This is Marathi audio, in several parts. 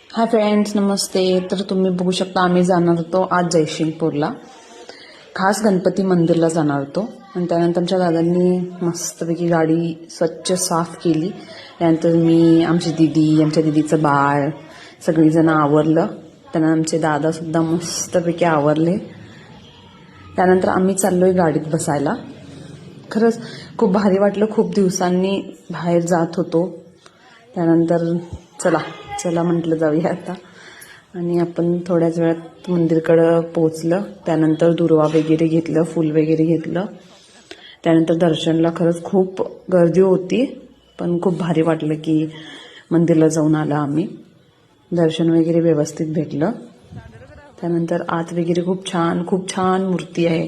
हाय फ्रेंड्स, नमस्ते. तर तुम्ही बघू शकता आम्ही जाणार होतो आज जयसिंगपूरला, खास गणपती मंदिरला जाणार होतो. आणि त्यानंतर आमच्या दादांनी मस्तपैकी गाडी स्वच्छ साफ केली. त्यानंतर मी, आमची दिदी, आमच्या दिदीचं बाळ सगळीजणं आवरलं. त्यानंतर आमचे दादासुद्धा मस्तपैकी आवरले. त्यानंतर आम्ही चाललोय गाडीत बसायला. खरंच खूप भारी वाटलं. खूप दिवसांनी बाहेर जात होतो. त्यानंतर चला म्हटलं जाऊया आता. आणि आपण थोड्याच वेळात मंदिरकडं पोचलं. त्यानंतर दुर्वा वगैरे घेतलं, फूल वगैरे घेतलं. त्यानंतर दर्शनला खरंच खूप गर्दी होती, पण खूप भारी वाटलं की मंदिरला जाऊन आलं आम्ही. दर्शन वगैरे व्यवस्थित भेटलं. त्यानंतर आत वगैरे खूप छान मूर्ती आहे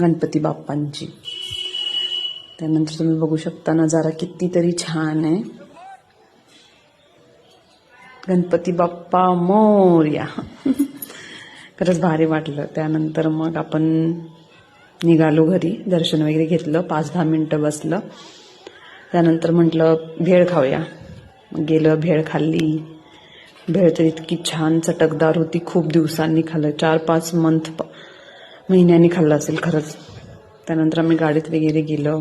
गणपती बाप्पांची. त्यानंतर तुम्ही बघू शकता नजारा कितीतरी छान आहे. गणपती बाप्पा मोरया. खरंच भारी वाटलं. त्यानंतर मग आपण निघालो घरी. दर्शन वगैरे घेतलं, 5-10 मिनटं बसलं. त्यानंतर म्हटलं भेळ खाऊया. गेलं, भेळ खाल्ली. भेळ तर इतकी छान चटकदार होती. खूप दिवसांनी खाल्लं, 4-5 महिन्यांनी खाल्लं असेल खरंच. त्यानंतर आम्ही गाडीत वगैरे गेलो.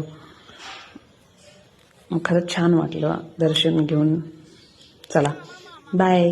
मग खरंच छान वाटलं दर्शन घेऊन. चला, बाय.